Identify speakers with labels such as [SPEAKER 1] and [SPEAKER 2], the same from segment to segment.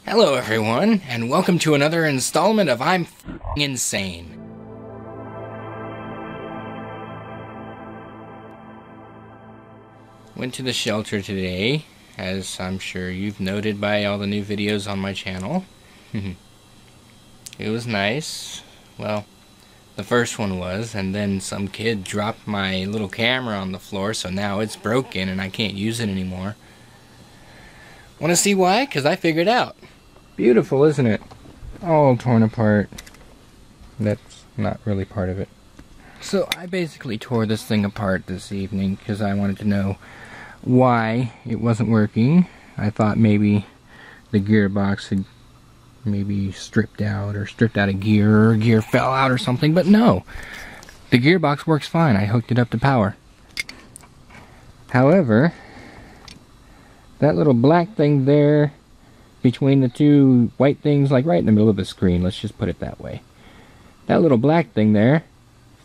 [SPEAKER 1] Hello everyone, and welcome to another installment of I'm F***ing Insane. Went to the shelter today, as I'm sure you've noted by all the new videos on my channel. It was nice. Well, the first one was, and then some kid dropped my little camera on the floor, so now it's broken and I can't use it anymore. Want to see why? Because I figured out. Beautiful, isn't it? All torn apart. That's not really part of it. So I basically tore this thing apart this evening because I wanted to know why it wasn't working. I thought maybe the gearbox had maybe stripped out a gear, or a gear fell out or something, but no. The gearbox works fine. I hooked it up to power. However, that little black thing there between the two white things, like right in the middle of the screen, let's just put it that way. That little black thing there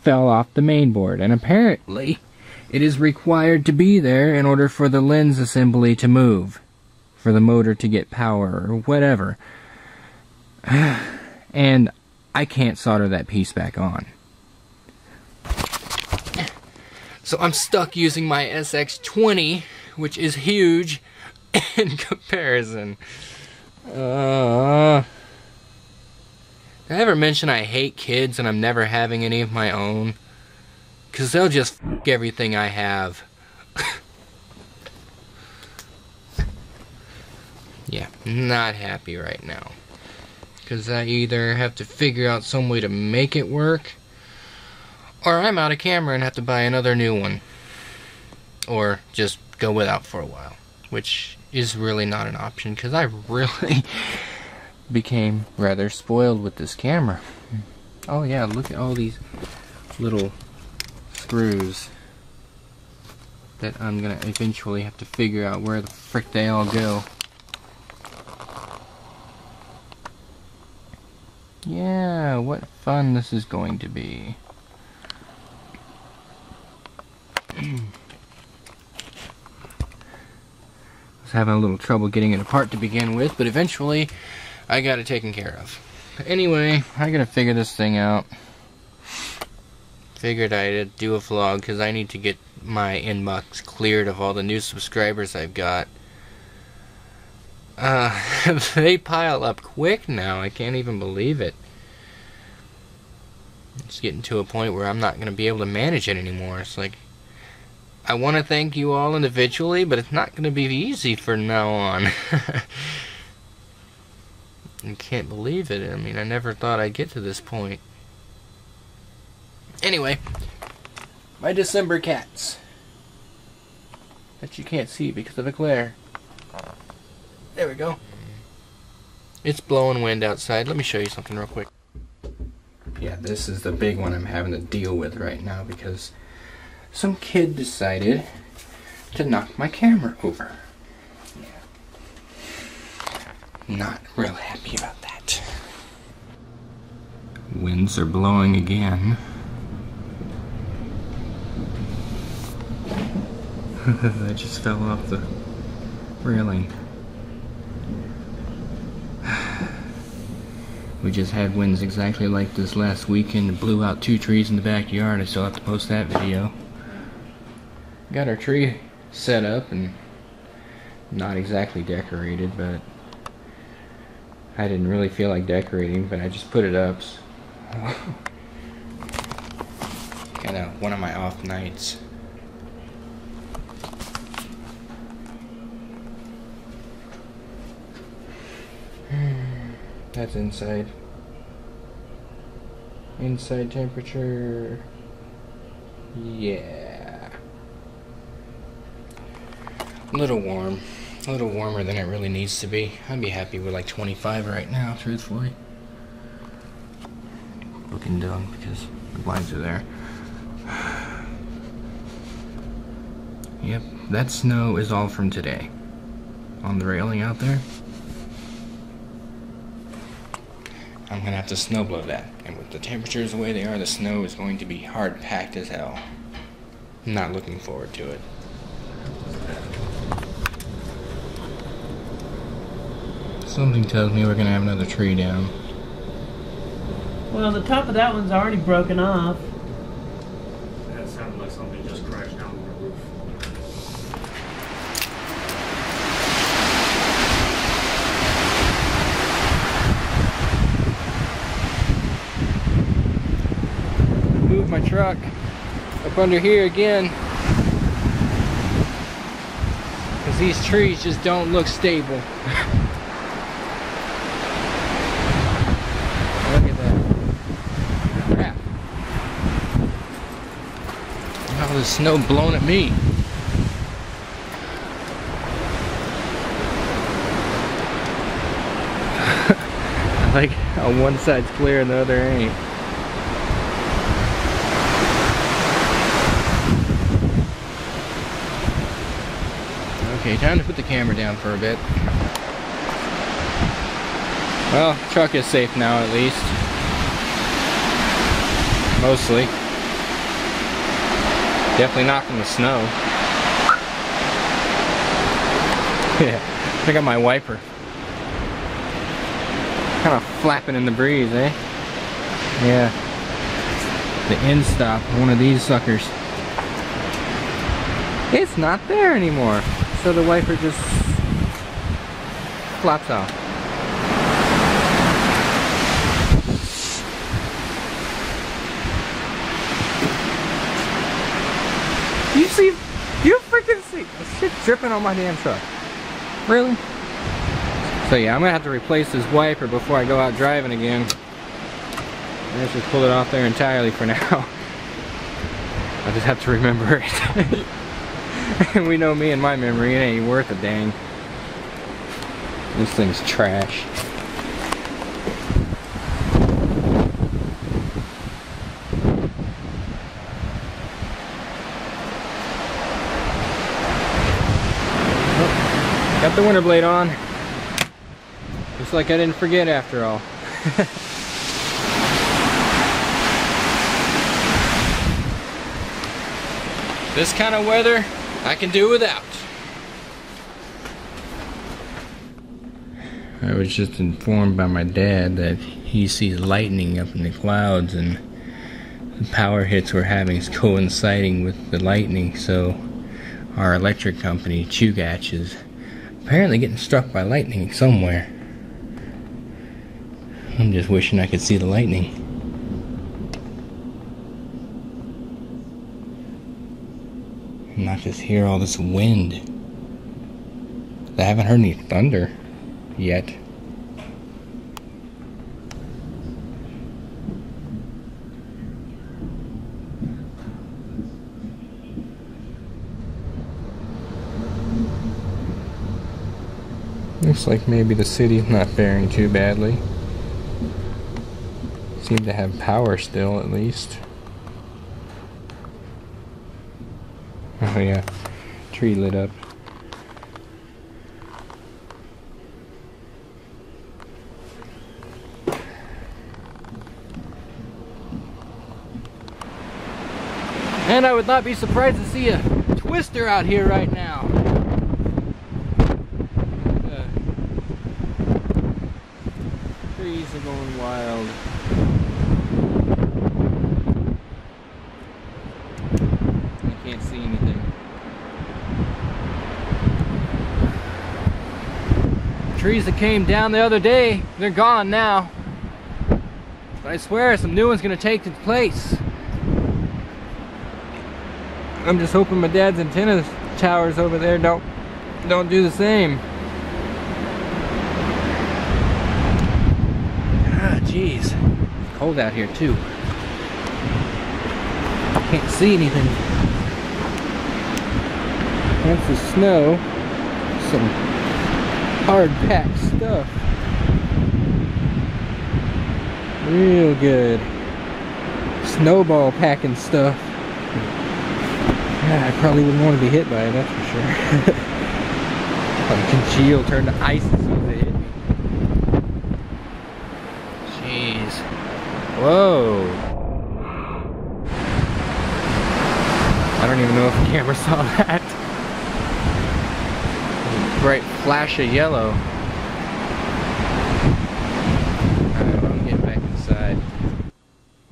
[SPEAKER 1] fell off the main board, and apparently it is required to be there in order for the lens assembly to move, for the motor to get power or whatever. And I can't solder that piece back on. So I'm stuck using my SX230, which is huge in comparison. Did I ever mention I hate kids and I'm never having any of my own? Because they'll just f*** everything I have. Yeah, not happy right now. Because I either have to figure out some way to make it work, or I'm out of camera and have to buy another new one. Or just go without for a while. Which is really not an option, because I really became rather spoiled with this camera. Oh yeah, look at all these little screws that I'm gonna eventually have to figure out where the frick they all go. Yeah, what fun this is going to be. Having a little trouble getting it apart to begin with, but eventually I got it taken care of. But anyway, I gotta figure this thing out. Figured I'd do a vlog because I need to get my inbox cleared of all the new subscribers I've got. They pile up quick now. I can't even believe it. It's getting to a point where I'm not gonna be able to manage it anymore. It's like, I want to thank you all individually, but it's not going to be easy from now on. I can't believe it. I mean, I never thought I'd get to this point. Anyway, my December cats. That you can't see because of the glare. There we go. It's blowing wind outside. Let me show you something real quick. Yeah, this is the big one I'm having to deal with right now because some kid decided to knock my camera over. Yeah. Not real happy about that. Winds are blowing again. I just fell off the railing. We just had winds exactly like this last weekend. It blew out 2 trees in the backyard. I still have to post that video. Got our tree set up and not exactly decorated, but I didn't really feel like decorating, but I just put it up. So. Kind of one of my off nights. That's inside. Inside temperature. Yeah. A little warm. A little warmer than it really needs to be. I'd be happy with like 25 right now, truthfully. Looking down because the blinds are there. Yep, that snow is all from today. On the railing out there. I'm gonna have to snow blow that. And with the temperatures the way they are, the snow is going to be hard packed as hell. I'm not looking forward to it. Something tells me we're gonna have another tree down.
[SPEAKER 2] Well, the top of that one's already broken off.
[SPEAKER 3] That sounded like something just crashed down on the roof.
[SPEAKER 1] Move my truck up under here again, because these trees just don't look stable. Look at that. Crap. All the snow blowing at me. I like how one side's clear and the other ain't. Okay, time to put the camera down for a bit. Well, truck is safe now at least. Mostly. Definitely not from the snow. Yeah, I got my wiper. Kind of flapping in the breeze, eh? Yeah. The end stop, one of these suckers. It's not there anymore. So the wiper just flops off. You see, you freaking see, the shit's dripping on my damn truck. Really? So yeah, I'm gonna have to replace this wiper before I go out driving again. Let's just pull it off there entirely for now. I just have to remember it. And we know me and my memory, it ain't worth a dang. This thing's trash. Oh, got the winter blade on. Looks like I didn't forget after all. This kind of weather I can do without. I was just informed by my dad that he sees lightning up in the clouds, and the power hits we're having is coinciding with the lightning, so our electric company, Chugach, is apparently getting struck by lightning somewhere. I'm just wishing I could see the lightning. Not just hear all this wind. I haven't heard any thunder yet. Looks like maybe the city's not faring too badly. Seem to have power still, at least. Oh yeah, tree lit up. And I would not be surprised to see a twister out here right now. Trees are going wild. Can't see anything. Trees that came down the other day, they're gone now. But I swear some new one's gonna take its place. I'm just hoping my dad's antenna towers over there don't do the same. Ah, jeez. It's cold out here too. Can't see anything. That's the snow. Some hard-packed stuff. Real good. Snowball packing stuff. Yeah, I probably wouldn't want to be hit by it, that's for sure. Probably congeal, turn to ice as soon as it hit me. Jeez. Whoa. I don't even know if the camera saw that. Bright flash of yellow.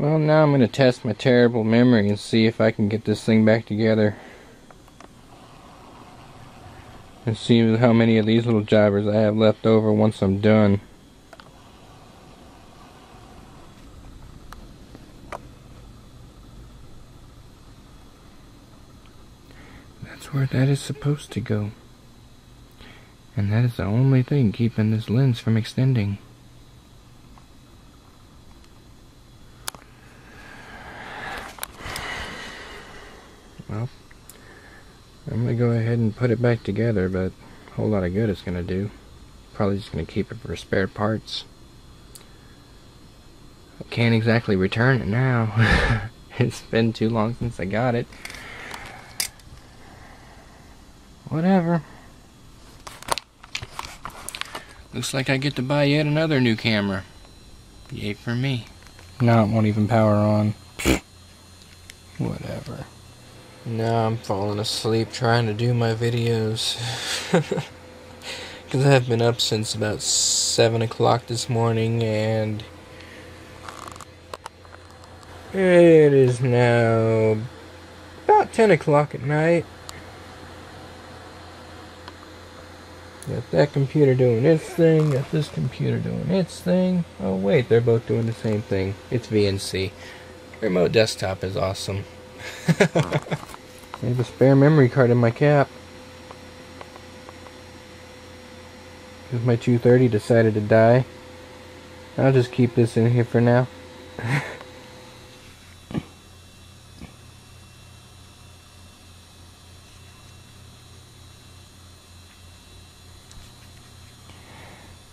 [SPEAKER 1] Well, now I'm going to test my terrible memory and see if I can get this thing back together. And see how many of these little jobbers I have left over once I'm done. That's where that is supposed to go. And that is the only thing keeping this lens from extending. Well, I'm going to go ahead and put it back together, but a whole lot of good it's going to do. Probably just going to keep it for spare parts. I can't exactly return it now. It's been too long since I got it. Whatever. Looks like I get to buy yet another new camera. Yay for me. No, it won't even power on. Whatever. Now I'm falling asleep trying to do my videos. Because I've been up since about 7 o'clock this morning, and it is now about 10 o'clock at night. Got that computer doing its thing, got this computer doing its thing. Oh wait, they're both doing the same thing. It's VNC. Remote desktop is awesome. I have a spare memory card in my cap. Because my 230 decided to die. I'll just keep this in here for now.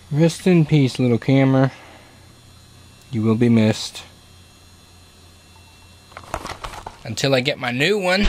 [SPEAKER 1] Rest in peace, little camera. You will be missed. Until I get my new one.